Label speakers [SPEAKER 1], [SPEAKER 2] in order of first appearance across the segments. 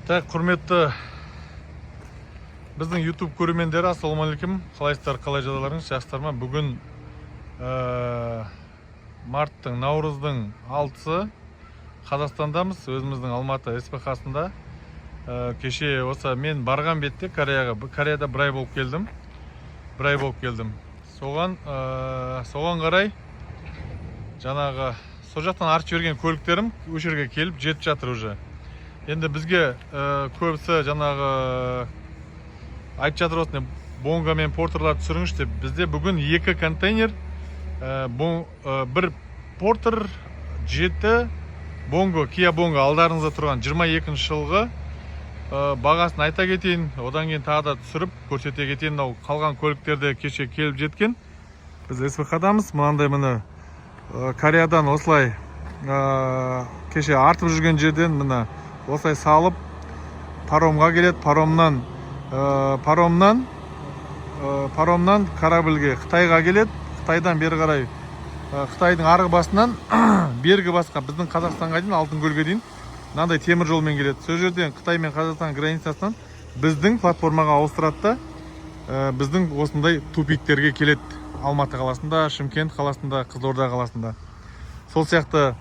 [SPEAKER 1] Так, құрметті біздің YouTube көрермендері, ассалаумағалейкум. Қалайсыздар, қалай жағдайларыңыз, жақсылар ма? Бүгін марттың, наурыздың 6-сы Қазақстандамыз, өзіміздің Алматы СПХ-сында. Кеше осы мен барған бетте Кореяда бір ай болып келдім. Соған қарай жаңағы сол жақтан артып жіберген көліктерім осы жерге келіп жетіп жатыр уже. Енді бізге көбісі жаңағы айтып жатыр осыны бонга мен портерлар түсіріңізші деп. Бізде бүгін 2 контейнер, бір портер, 7 бонго, Kia Bongo алдарыңызда тұрған 22 жылғы бағасын айта кетейін. Одан кейін тағы да түсіріп көрсете кетейін. Қалған көліктерде кеше келіп жеткен. Біз СПХ-дамыз. Мынандай міне Кореядан осылай кеше артып жүрген жерден міне осылай салып паромға келеді. Паромнан корабльге Қытайға келеді. Қытайдан бері қарай Қытайдың арғы басынан бергі басқа біздің Қазақстанға дейін, Алтынкөлге дейін мынандай темір жолмен келеді. Сол жерден Қытай мен Қазақстан границасынан біздің платформаға ауыстырады да біздің осындай тупиктерге келеді. Алматы қаласында, Шымкент қаласында, Қызылорда қаласында. Сол сияқты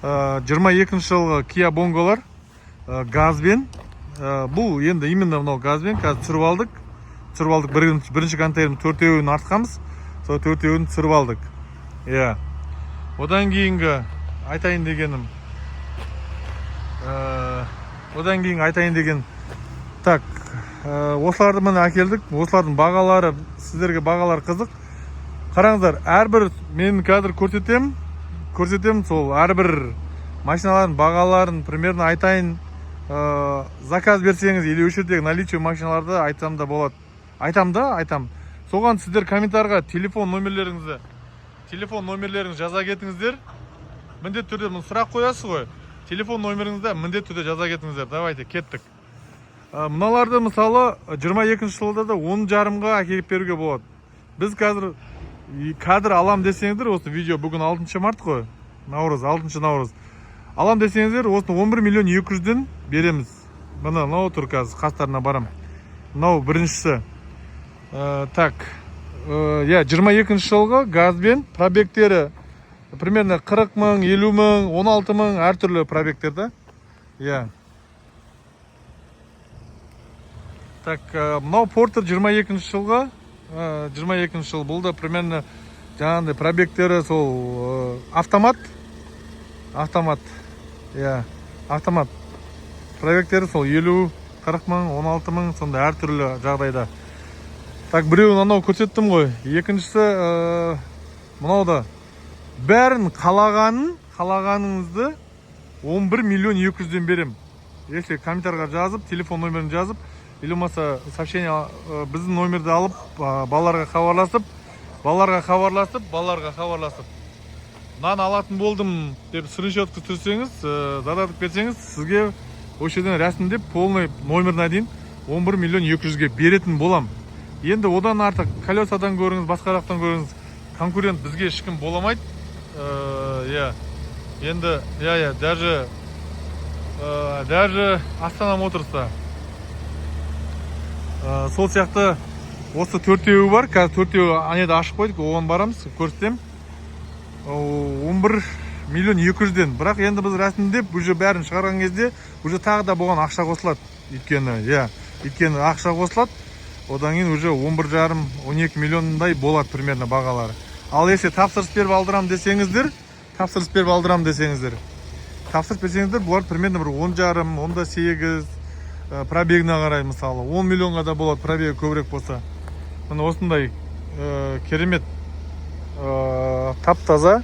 [SPEAKER 1] 22 жылғы Kia Bongo'лар газбен, бұл енді именно мынау газбен қазір түсіріп алдық. Бірінші контейнердің 4-еуін артқамыз, сол 4-еуін түсіріп алдық. Одан кейінгі айтайын деген так, осыларды міне әкелдік. Осылардың бағалары, сіздерге бағалар қызық. Қараңыздар, әрбір мен қазір көрсетем, сол әрбір машиналардың бағаларын примерно айтайын. Заказ берсеңіз, или өшірдегі наличие машиналарды айтам да болады. Айтам. Соған сіздер комментарға телефон номерлеріңізді жаза кетіңіздер. Міндет түрде сұрақ қоясыз ғой. Телефон номеріңізді міндет түрде жаза кетіңіздер. Давайте, кеттік. Мыналарды мысалы 22 жылда да 10,5-ға әкеліп беруге болады. Біз қазір кадр алам десеңіздер, осы видео бүгін 6 март қой, 6 наурыз. Алам десеңіздер, осыны 11 миллион 200-ден береміз. Мына тұр қазір, қастарына барам. Мынау біріншісі. Так, 22 жылғы газбен пробегтері примерно 40 мың, 50 мың, 16 мың әртүрлі пробегтерді. Так, мынау портер 22 жылғы. 22 жыл бұл да примерно жаңағындай пробегтері сол автомат. Пробегтері сол 50, 40 мың, 16 мың, сонда әртүрлі жағдайда. Так, біреуін анау көрсеттім ғой. Екіншісі мынау да бәрін қалағаныңызды 11 миллион 200-ден берем. Если комментарға жазып, телефон номерін жазып, или болмаса сообщение біздің номерді алып, балаларға хабарласып, нан алатын болдым деп скриншотты түсірсеңіз, задатып берсеңіз, сізге осы жерден рәсімдеп полный номеріне дейін 11 миллион 200-ге беретін болам. Енді одан артық колесадан көріңіз, басқа жақтан көріңіз, конкурент бізге ешкім боламайды. Енді даже Астана Моторста сол сияқты осы 4-еуі бар. Қазір 4-еуі анеда ашып қойдық, оған барамыз, көрсетем. 11 миллион 200-ден. Бірақ енді біз рәсімдеп, уже бәрін шығарған кезде, уже тағы да болған ақша қосылады. Өйткені ақша қосылады. Одан кейін уже 11,5-12 миллиондай болады примерно бағалары. Ал если тапсырыс беріп алдырам десеңіздер, бұлар примерно бір 10,5, 10,8 пробегіне қарай, мысалы 10 миллионға да болады, пробегі көбірек болса. Міне осындай керемет тап-таза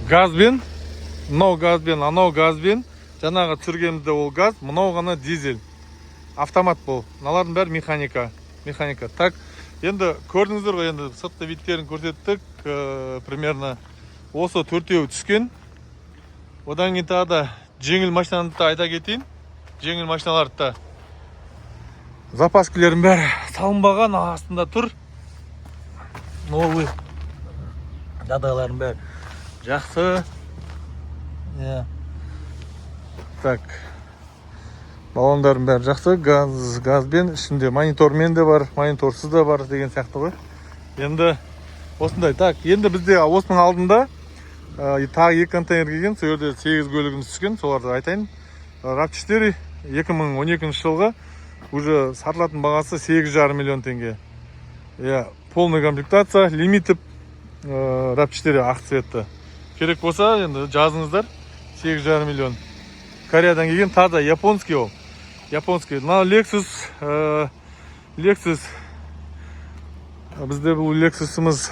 [SPEAKER 1] газбен, анау газбен, жаңағы түсіргенімізде ол газ, мынау ғана дизель. Автомат бұл. Мыналардың бәрі механика. Так, енді көрдіңіздер ғой, енді сыртқы видтерін көрсеттік, примерно осы 4-еуі түскен. Одан кейін тағы да жеңіл машинаны да айта кетейін. Жеңіл машиналарды да запаскілердің бәрі салынбаған, астында тұр. Новый жағдайлардың бәрі жақсы. Так. Баллондардың бәрі жақсы. Газбен, ішінде монитормен де бар, мониторсыз да бар деген сияқты ғой. Енді осындай. Так, енді бізде осының алдында тағы 2 контейнер келген. Сол жерде 8 көлігіміз түскен. Соларды айтайын. RAV4 2012 жылғы уже сатылатын бағасы 8,5 миллион теңге. Полный комплектация, лимитіп RAV4 ақ цветті. Керек болса, енді жазыңыздар. 8,5 миллион. Кореядан келген, таза японский ол. Японский. Мына Lexus бізде бұл Lexus'ымыз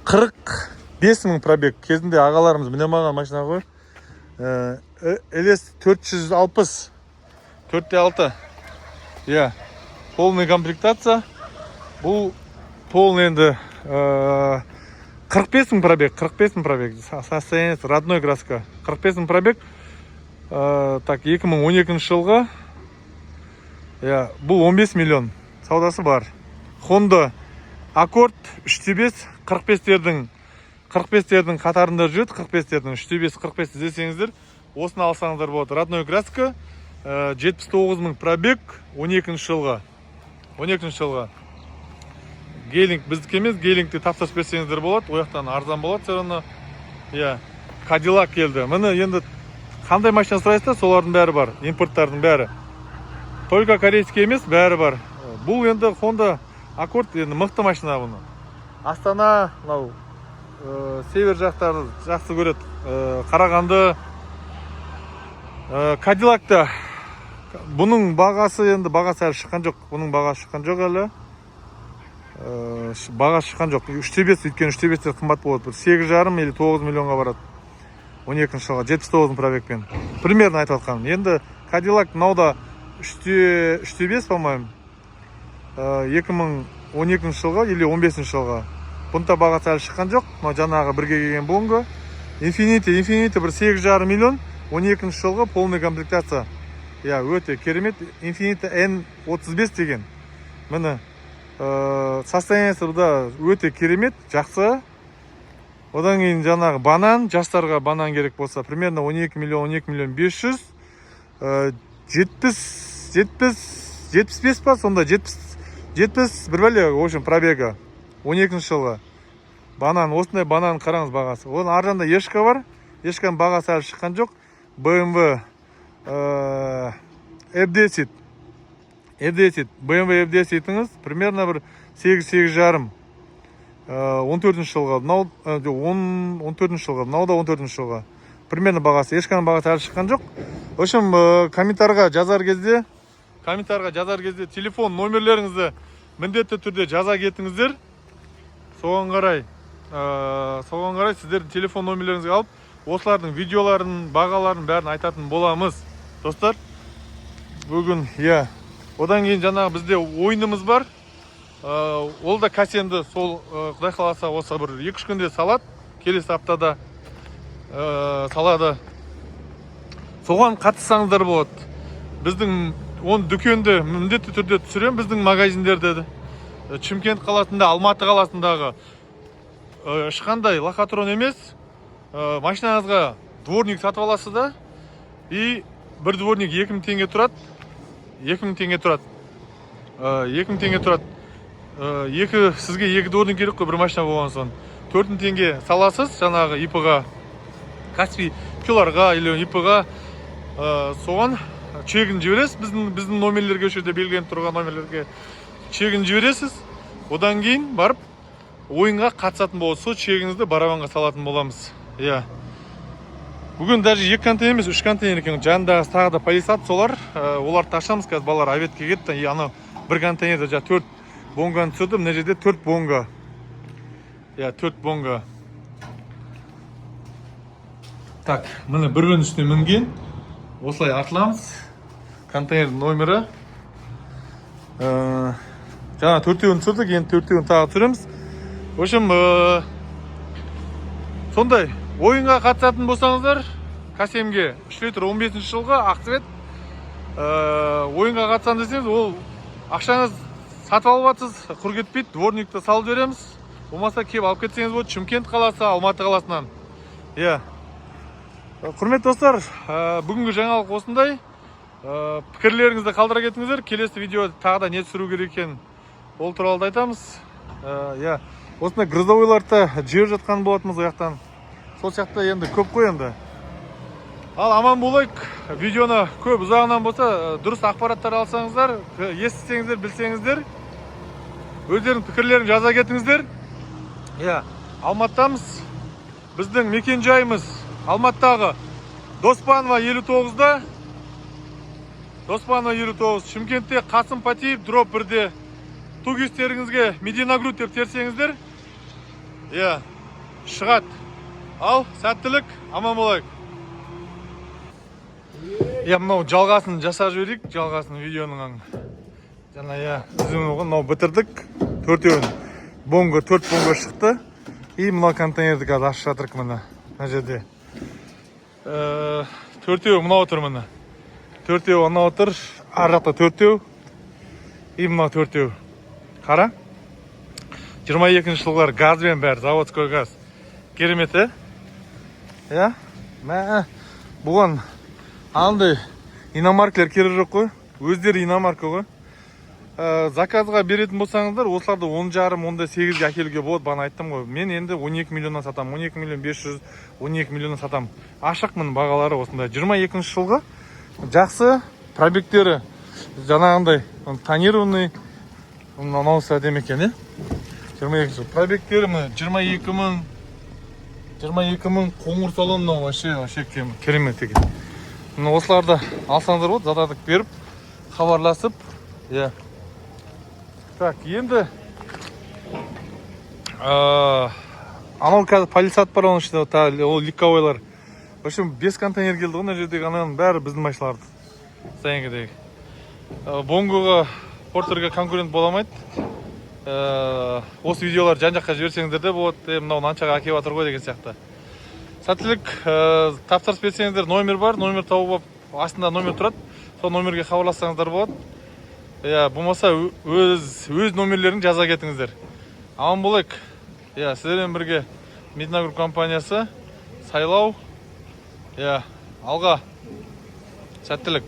[SPEAKER 1] 45 мың пробег. Кезінде ағаларымыз міне маған машина ғой. LS 460 4.6. Полный комплектация. Бұл полный енді 45 мың пробег. 45 мың пробег. Состояние родной краска. 45 мың пробег. Так, 2012 жылғы. Бұл 15 миллион. Саудасы бар. Honda Accord 3.5 45-тердің қатарында жүреді. 45-тердің 3.5 45 іздесеңіздер, осыны алсаңыздар болады. Родной краска, 79 мың пробег, 12 жылға. 12 жылға. Гейлинг біздікі емес, гейлингті тапсырыс берсеңіздер болады. Ояқтан арзан болады все равно. Cadillac келді. Міне енді қандай машина сұрайсыздар, солардың бәрі бар. Импорттардың бәрі. Только корейский емес, бәрі бар. Бұл енді Honda Accord енді мықты машина бұны. Астана, север жақтары жақсы көреді. Қарағанды, Cadillac-та бұның бағасы енді бағасы әлі шыққан жоқ. Бұның бағасы шыққан жоқ әлі. Бағасы шыққан жоқ. 3.5 өйткені 3.5-тер қымбат болады. 8,5 или 9 миллионға барады. 12 жылға 79 мың пробегпен. Примерно айтып отқаным. Енді Cadillac мынауда 3.5, по-моему, 2012 жылға или 15 жылға. Бұнда бағасы әлі шыққан жоқ. Жаңағы бірге келген бұңғы. Infiniti бір 8,5 миллион. 12 жылға полный комплектация. Өте керемет. Infiniti N35 деген. Міне состояниесі бұда өте керемет, жақсы. Одан кейін жаңағы банан, жастарға банан керек болса, примерно 12 миллион 500. 75 па, сонда 70 бір бәле, в общем, пробега. 12 жылға. Банан, осындай банан қараңыз бағасы. Оның аржанда ешқа бар. Ешқаның бағасы әлі шыққан жоқ. BMW F10. BMW F10-іңіз примерно бір 8,5. 14 жылға. 14 жылға. Мынау да 14 жылға. Примерно бағасы. Ешқаның бағасы әлі шыққан жоқ. В общем, комментарға жазар кезде телефон номерлеріңізді міндетті түрде жаза кетіңіздер. Соған қарай сіздердің телефон номерлеріңізді алып, осылардың видеоларын, бағаларын бәрін айтатын боламыз. Достар, бүгін, одан кейін жаңағы бізде ойынымыз бар. Ол да кассемді сол құдай қаласа осы бір 2-3 күнде салады. Келесі аптада салады. Соған қатыссаңыздар болады. Біздің оны дүкенде міндетті түрде түсірем, біздің магазиндерде. Шымкент қаласында, Алматы қаласындағы ешқандай лохотрон емес, машинаңызға дворник сатып аласыз да, и бір дворник 2000 теңге тұрады. 2000 теңге тұрады. Сізге 2 дворник керек қой, бір машина болған соң. 4000 теңге саласыз жаңағы ИП-ға, Каспий пиларға или ИП-ға, соған чегін жібересіз. Біздің номерлерге, өшерде белгіленіп тұрған номерлерге чегін жібересіз. Одан кейін барып ойынға қатысатын болады. Сол чегіңізді барабанға салатын боламыз. Бүгін даже 2 контейнер емес, 3 контейнер екен. Жанындағы тағы да полисат солар. Оларды ашамыз, қазір балалар обедке кетті. Ана бір контейнерде 4 бонганы түсірді. Мына жерде 4 бонга. 4 бонга. Так, міне бір үстіне мінген. Осылай артыламыз. Контейнер номері. Жаңа 4-еуін түсірдік, енді 4-еуін тағы түсіреміз. В общем, сондай ойынға қатысатын болсаңыздар, кассемге 3 литр 15 жылға ақцвет ойынға қатысам десеңіз, ол ақшаңыз сатып алып жатсыз, құр кетпейді, дворникті салып береміз. болмаса келіп алып кетсеңіз болады. Шымкент қаласы, Алматы қаласынан. Иә. Құрметті достар, бүгінгі жаңалық осындай. Пікірлеріңізді қалдыра кетіңіздер. Келесі видео тағы да не түсіру керек екен, ол туралы да айтамыз. Иә. Осындай грузовойларды жер жатқан болатынбыз ояқтан. Сол сияқты енді көп қой енді. Ал аман болайық. Видеоны көп ұзағынан болса, дұрыс ақпараттар алсаңыздар, естісеңіздер, білсеңіздер, өздерінің пікірлерін жаза кетіңіздер. Иә, Алматыдамыз. Біздің мекен жайымыз Алматыдағы Доспанова 59-да. Доспанова 59. Шымкентте Қасым Патиев дроп 1-де. Тугистеріңізге Мединагрут деп терсеңіздер, иә, шығат. Ал, сәттілік, аман болайық. Иә, мынау жалғасын жасап жіберейік, жалғасын видеоның. Жаңа, иә, мынау бітірдік. 4-еуін. 4 бомба шықты. И мынау контейнерді қазір ашып жатырық мына жерде. 4-еу мынау отыр мына. 4-еу анау отыр. Ар жақта 4-еу. И мынау 4-еу. Қара. 22 жылғылар газбен бәрі, заводской газ. Керемет, иә? Бұған андай иномаркілер керегі жоқ қой. Өздері иномарка ғой. Заказға беретін болсаңыздар, осыларды 10,5-8-ге әкелуге болады, бана айттым ғой. Мен енді 12 миллионнан сатам, 12 миллион 500, 12 миллионнан сатам. Ашықмын бағалары осындай. 22 жылғы жақсы пробектері жаңағындай тонированный, анаусы әдем екен, 22 жыл. Пробектері 22 мың қоңыр салоннан вообще керемет екен. Осыларды алсаңыздар болады, задатық беріп, хабарласып, иә. Так, енді анау қазір полисат бар оның ішінде, ол ликовойлар. В общем, 5 контейнер келді ғой, жердегі ананың бәрі біздің машиналарды. Сайынгедегі. Бонгоға, портерге конкурент боламайды. Осы видеолар жан-жаққа жіберсеңіздер де болады, мынау наншаға әкеп жатыр ғой деген сияқты. Сәттілік, тапсырыс берсеңіздер, номер бар, номер тауып, астында номер тұрады. Сол номерге хабарлассаңыздар болады. Иә, болмаса өз номерлерін жаза кетіңіздер. Аман болайық. Иә, сіздермен бірге Мединагрут компаниясы сайлау. Иә, алға. Сәттілік.